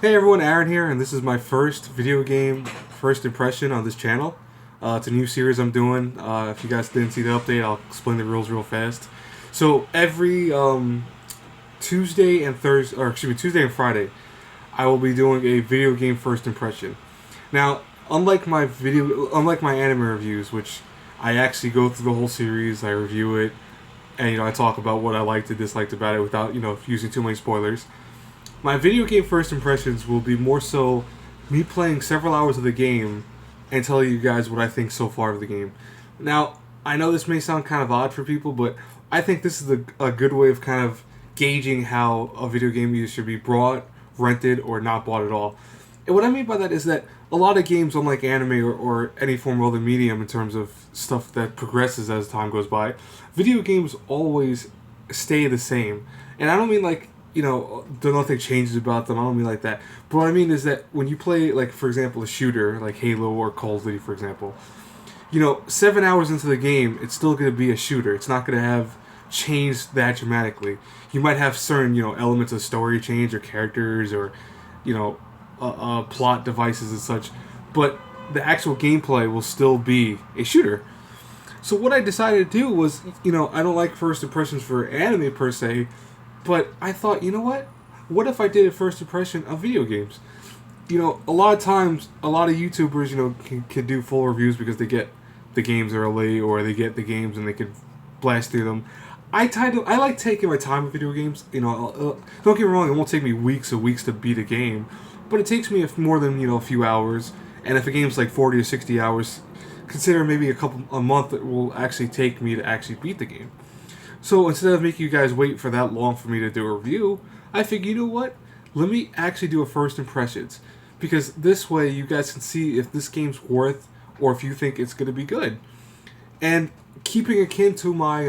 Hey everyone, Aaron here, and this is my first video game first impression on this channel. It's a new series I'm doing. If you guys didn't see the update, I'll explain the rules real fast. So every Tuesday and Thursday, or excuse me, Tuesday and Friday, I will be doing a video game first impression. Now, unlike my anime reviews, which I actually go through the whole series, I review it, and I talk about what I liked and disliked about it without using too many spoilers. My video game first impressions will be more so me playing several hours of the game and telling you guys what I think so far of the game. Now, I know this may sound kind of odd for people, but I think this is a good way of kind of gauging how a video game either should be bought, rented, or not bought at all. And what I mean by that is that a lot of games, unlike anime or any form of other medium in terms of stuff that progresses as time goes by, video games always stay the same. And I don't mean like nothing changes about them. I don't mean like that. But what I mean is that when you play, like, for example, a shooter, like Halo or Call of Duty, for example, 7 hours into the game, it's still going to be a shooter. It's not going to have changed that dramatically. You might have certain, elements of story change or characters or, plot devices and such, but the actual gameplay will still be a shooter. So what I decided to do was, I don't like first impressions for anime per se, but I thought, what if I did a first impression of video games? A lot of times, a lot of YouTubers, can do full reviews because they get the games early or they get the games and they could blast through them. I like taking my time with video games. Don't get me wrong, it won't take me weeks to beat a game, but it takes me more than, a few hours. And if a game's like 40 or 60 hours, consider maybe a month it will actually take me to actually beat the game. So instead of making you guys wait for that long for me to do a review, I figured, what? Let me actually do a first impressions. Because this way you guys can see if this game's worth or if you think it's going to be good. And keeping akin to my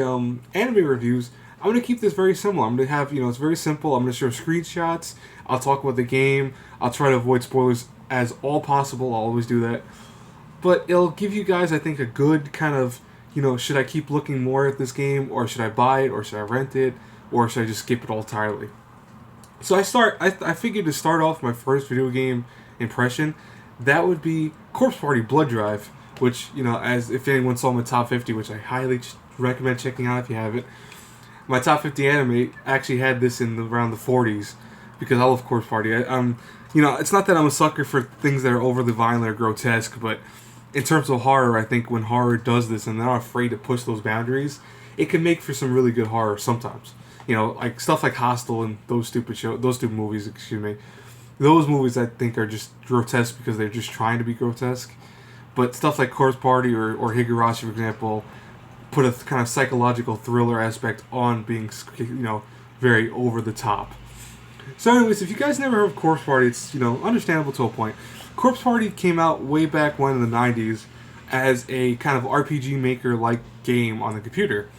anime reviews, I'm going to keep this very similar. I'm going to have, it's very simple. I'm going to show screenshots. I'll talk about the game. I'll try to avoid spoilers as all possible. I'll always do that. But it'll give you guys, I think, a good kind of, should I keep looking more at this game, or should I buy it, or should I rent it, or should I just skip it all entirely? So I figured to start off my first video game impression, that would be Corpse Party Blood Drive, which, as if anyone saw my top 50, which I highly recommend checking out if you haven't. My top 50 anime actually had this in around the 40s, because I love Corpse Party. It's not that I'm a sucker for things that are overly violent or grotesque, but in terms of horror, I think when horror does this and they're not afraid to push those boundaries, it can make for some really good horror sometimes. Like stuff like Hostel and those stupid movies, Those movies I think are just grotesque because they're just trying to be grotesque. But stuff like Corpse Party or Higurashi, for example, put a kind of psychological thriller aspect on being, very over the top. So anyways, if you guys never heard of Corpse Party, it's, understandable to a point. Corpse Party came out way back when in the 90s as a kind of RPG Maker-like game on the computer.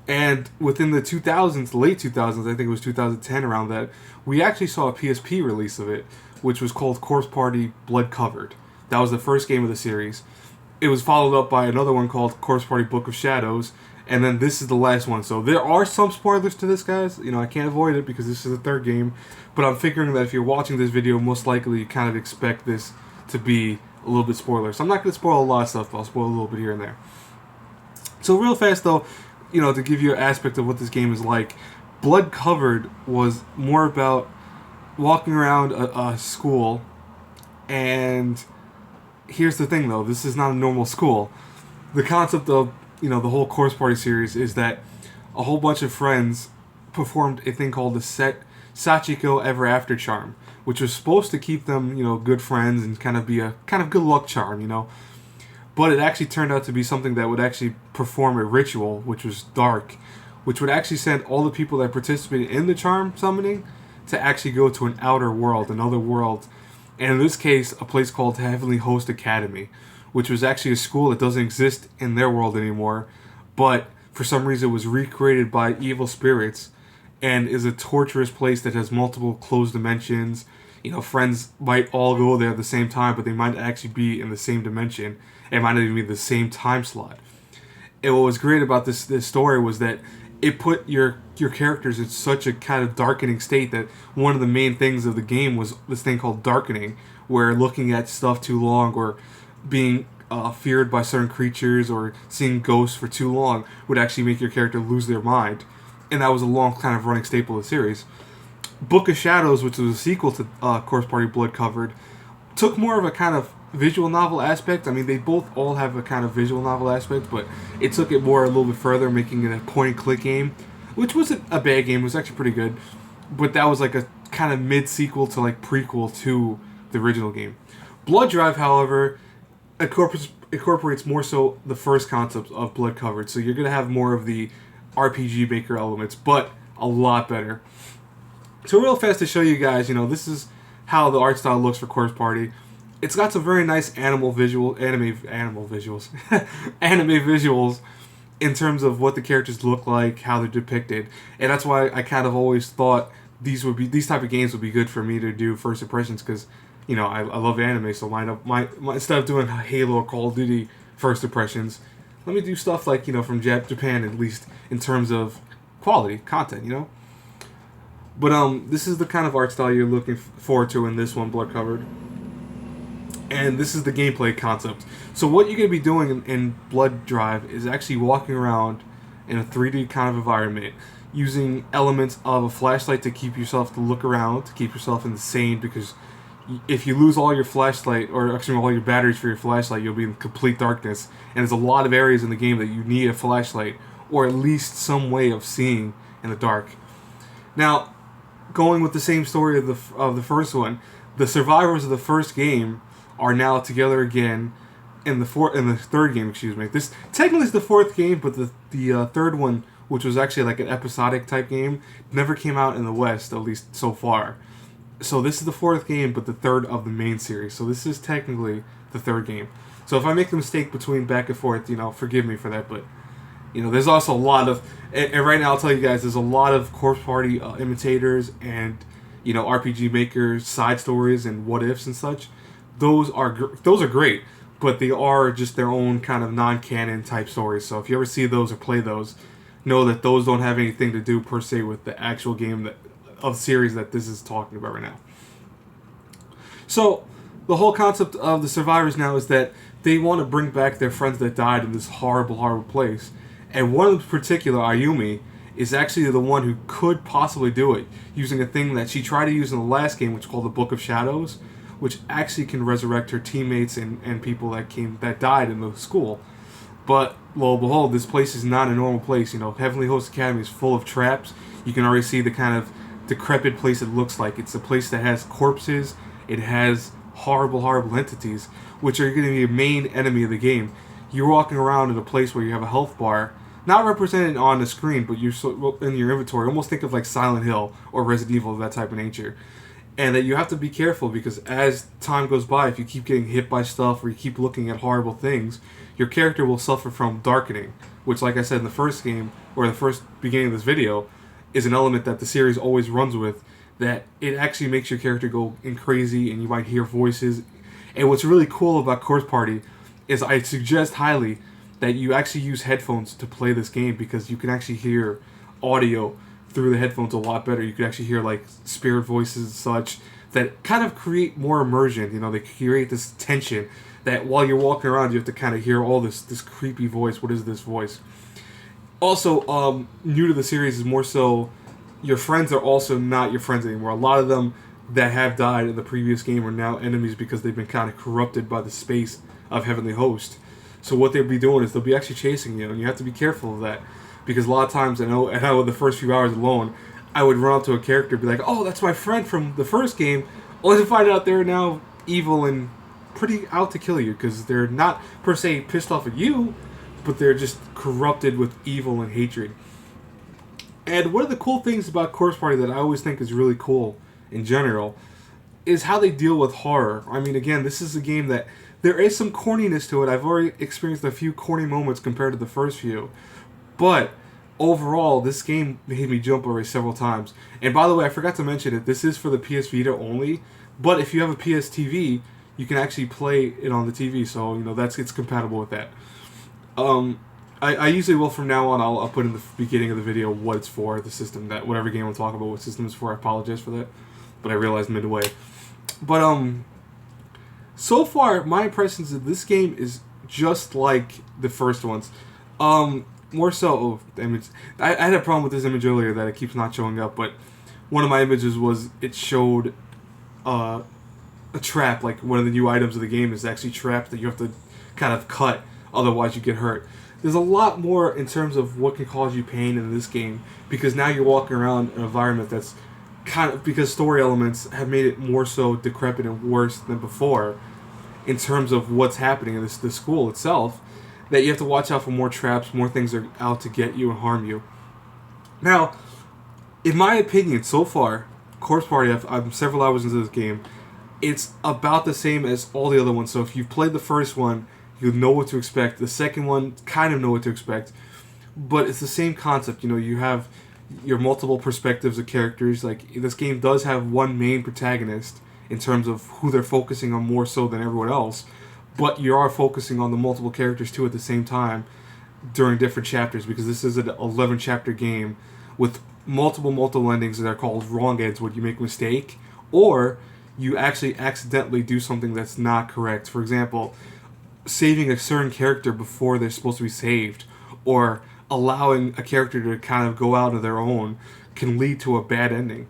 And within the 2000s, late 2000s, I think it was 2010 around that, we actually saw a PSP release of it, which was called Corpse Party Blood Covered. That was the first game of the series. It was followed up by another one called Corpse Party Book of Shadows, and then this is the last one. So there are some spoilers to this, guys. I can't avoid it because this is the third game. But I'm figuring that if you're watching this video, most likely you kind of expect this to be a little bit spoiler. So I'm not going to spoil a lot of stuff, but I'll spoil a little bit here and there. So real fast, though, to give you an aspect of what this game is like, Blood Covered was more about walking around a school. And here's the thing, though. This is not a normal school. The concept of the whole Corpse Party series is that a whole bunch of friends performed a thing called the Sachiko Ever After charm, which was supposed to keep them, good friends and kind of be a kind of good luck charm, But it actually turned out to be something that would actually perform a ritual, which was dark, which would actually send all the people that participated in the charm summoning to actually go to an outer world, another world. And in this case, a place called Heavenly Host Academy, which was actually a school that doesn't exist in their world anymore, but for some reason was recreated by evil spirits and is a torturous place that has multiple closed dimensions. Friends might all go there at the same time, but they might actually be in the same dimension. It might not even be the same time slot. And what was great about this story was that it put your characters in such a kind of darkening state that one of the main things of the game was this thing called darkening, where looking at stuff too long or being feared by certain creatures or seeing ghosts for too long would actually make your character lose their mind. And that was a long kind of running staple of the series. Book of Shadows, which was a sequel to Corpse Party Blood Covered, took more of a kind of visual novel aspect. I mean, they both all have a kind of visual novel aspect, but it took it more a little bit further, making it a point-and-click game, which wasn't a bad game. It was actually pretty good, but that was like a kind of mid-sequel to like prequel to the original game. Blood Drive, however, incorporates more so the first concept of Blood Covered, so you're going to have more of the RPG Maker elements, but a lot better. So real fast to show you guys, this is how the art style looks for Corpse Party. It's got some very nice anime visuals, anime visuals in terms of what the characters look like, how they're depicted, and that's why I kind of always thought these type of games would be good for me to do first impressions, because I love anime, so instead of doing Halo or Call of Duty first impressions, let me do stuff like from Japan, at least in terms of quality content, But this is the kind of art style you're looking forward to in this one, Blood Covered. And this is the gameplay concept. So what you're going to be doing in Blood Drive is actually walking around in a 3D kind of environment, using elements of a flashlight to keep yourself to look around, to keep yourself insane, because if you lose all your flashlight, or actually all your batteries for your flashlight, you'll be in complete darkness. And there's a lot of areas in the game that you need a flashlight, or at least some way of seeing in the dark. Now, going with the same story of the first one, the survivors of the first game are now together again in the third game. Excuse me. This technically is the fourth game, but the third one, which was actually like an episodic type game, never came out in the West, at least so far. So this is the fourth game, but the third of the main series. So this is technically the third game. So if I make the mistake between back and forth, forgive me for that. But there's also a lot of, and right now I'll tell you guys, there's a lot of Corpse Party imitators and RPG Maker side stories and what ifs and such. Those are great, but they are just their own kind of non-canon type stories. So if you ever see those or play those, know that those don't have anything to do per se with the actual game of series that this is talking about right now. So the whole concept of the survivors now is that they want to bring back their friends that died in this horrible, horrible place. And one in particular, Ayumi, is actually the one who could possibly do it, using a thing that she tried to use in the last game, which is called the Book of Shadows, which actually can resurrect her teammates and people that died in the school. But lo and behold, this place is not a normal place. Heavenly Host Academy is full of traps. You can already see the kind of decrepit place it looks like. It's a place that has corpses. It has horrible, horrible entities, which are going to be a main enemy of the game. You're walking around in a place where you have a health bar, not represented on the screen, but you're in your inventory. Almost think of like Silent Hill or Resident Evil, that type of nature. And that you have to be careful, because as time goes by, if you keep getting hit by stuff or you keep looking at horrible things, your character will suffer from darkening, which, like I said in the first game, or the first beginning of this video, is an element that the series always runs with, that it actually makes your character go in crazy and you might hear voices. And what's really cool about Corpse Party is I suggest highly that you actually use headphones to play this game, because you can actually hear audio through the headphones a lot better. You can actually hear like spirit voices and such that kind of create more immersion. They create this tension that while you're walking around, you have to kind of hear all this creepy voice. What is this voice? Also, new to the series is more so your friends are also not your friends anymore. A lot of them that have died in the previous game are now enemies because they've been kind of corrupted by the space of Heavenly Host. So what they'll be doing is they'll be actually chasing you, and you have to be careful of that. Because a lot of times, I know the first few hours alone, I would run up to a character and be like, oh, that's my friend from the first game, only to find out they're now evil and pretty out to kill you, because they're not per se pissed off at you, but they're just corrupted with evil and hatred. And one of the cool things about Corpse Party that I always think is really cool in general is how they deal with horror. I mean, again, this is a game that there is some corniness to it. I've already experienced a few corny moments compared to the first few. But overall, this game made me jump already several times. And by the way, I forgot to mention it. This is for the PS Vita only. But if you have a PS TV, you can actually play it on the TV. So, it's compatible with that. I usually will from now on. I'll put in the beginning of the video what it's for, the system, that whatever game I'm talking about, what system it's for. I apologize for that, but I realized midway. But so far my impressions of this game is just like the first ones. More so, oh, image. I had a problem with this image earlier that it keeps not showing up, but one of my images was it showed a trap, like one of the new items of the game is actually trapped that you have to kind of cut, otherwise you get hurt. There's a lot more in terms of what can cause you pain in this game, because now you're walking around an environment that's kind of, because story elements have made it more so decrepit and worse than before in terms of what's happening in the school itself, that you have to watch out for more traps, more things are out to get you and harm you. Now, in my opinion, so far, Corpse Party, I'm several hours into this game, it's about the same as all the other ones. So if you've played the first one, you know what to expect. The second one, kind of know what to expect. But it's the same concept. You know, you have your multiple perspectives of characters. Like, this game does have one main protagonist in terms of who they're focusing on more so than everyone else. But you are focusing on the multiple characters, too, at the same time during different chapters. Because this is an 11-chapter game with multiple endings that are called wrong ends when you make a mistake. Or you actually accidentally do something that's not correct. For example, saving a certain character before they're supposed to be saved, or allowing a character to kind of go out on their own, can lead to a bad ending.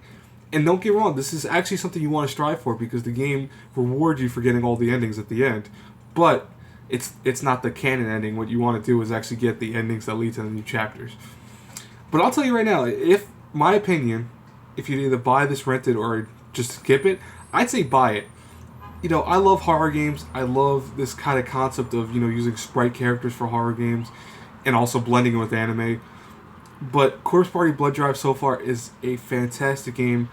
And don't get wrong, this is actually something you want to strive for, because the game rewards you for getting all the endings at the end. But it's not the canon ending. What you want to do is actually get the endings that lead to the new chapters. But I'll tell you right now, if my opinion, if you either buy this, rent it, or just skip it, I'd say buy it. You know, I love horror games. I love this kind of concept of, you know, using sprite characters for horror games and also blending it with anime. But Corpse Party Blood Drive so far is a fantastic game.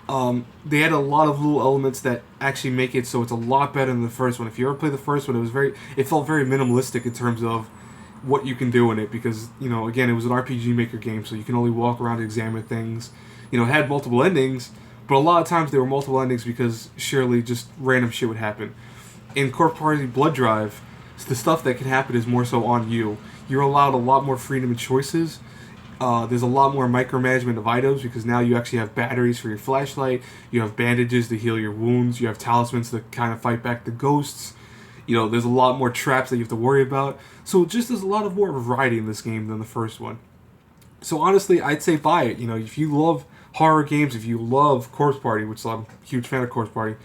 They had a lot of little elements that actually make it so it's a lot better than the first one. If you ever played the first one, it felt very minimalistic in terms of what you can do in it, because, you know, again, it was an RPG Maker game, so you can only walk around and examine things. You know, it had multiple endings, but a lot of times there were multiple endings because surely just random shit would happen. In Corpse Party Blood Drive, the stuff that can happen is more so on you. You're allowed a lot more freedom and choices. There's a lot more micromanagement of items, because now you actually have batteries for your flashlight, you have bandages to heal your wounds, you have talismans to kind of fight back the ghosts. You know, there's a lot more traps that you have to worry about. So just there's a lot of more variety in this game than the first one. So honestly, I'd say buy it. You know, if you love horror games, if you love Corpse Party, which I'm a huge fan of Corpse Party,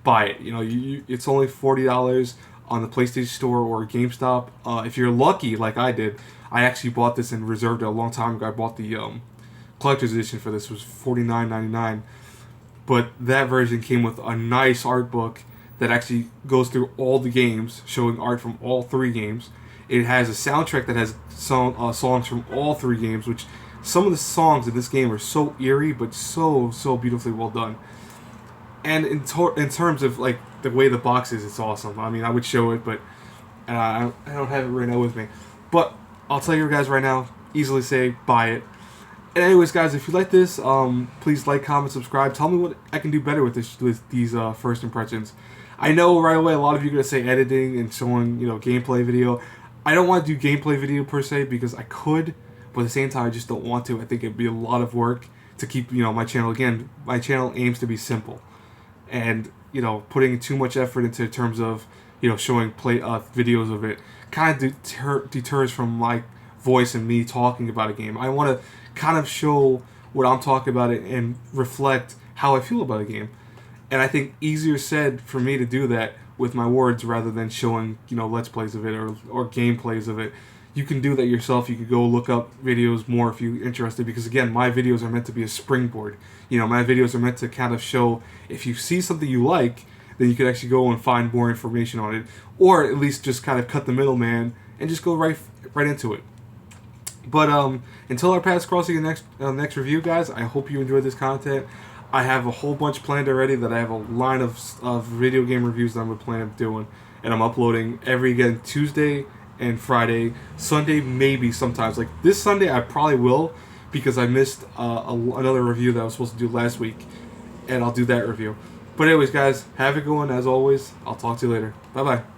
buy it. You know, it's only $40 on the PlayStation Store or GameStop. If you're lucky, like I did, I actually bought this and reserved it a long time ago. I bought the collector's edition for this. It was $49.99. But that version came with a nice art book that actually goes through all the games, showing art from all 3 games. It has a soundtrack that has songs from all 3 games, which some of the songs in this game are so eerie, but so beautifully well done. And in terms of like the way the box is, it's awesome. I mean, I would show it, but I don't have it right now with me. But I'll tell you guys right now, easily say buy it. And anyways, guys, if you like this, please like, comment, subscribe. Tell me what I can do better with these first impressions. I know right away a lot of you are gonna say editing and showing, you know, gameplay video. I don't want to do gameplay video per se, because I could, but at the same time I just don't want to. I think it'd be a lot of work to keep, you know, my channel. Again, my channel aims to be simple, and, you know, putting too much effort into terms of, you know, showing videos of it kind of deters from my voice and me talking about a game. I want to kind of show what I'm talking about it and reflect how I feel about a game. And I think easier said for me to do that with my words rather than showing, you know, let's plays of it or gameplays of it. You can do that yourself. You could go look up videos more if you're interested, because again, my videos are meant to be a springboard. You know, my videos are meant to kind of show, if you see something you like, then you could actually go and find more information on it, or at least just kind of cut the middleman and just go right into it. But until our paths cross in the next review, guys, I hope you enjoyed this content. I have a whole bunch planned already, that I have a line of video game reviews that I'm planning on doing, and I'm uploading again Tuesday and Friday. Sunday maybe sometimes. Like this Sunday I probably will, because I missed another review that I was supposed to do last week, and I'll do that review. But anyways, guys, have a good one as always. I'll talk to you later. Bye bye.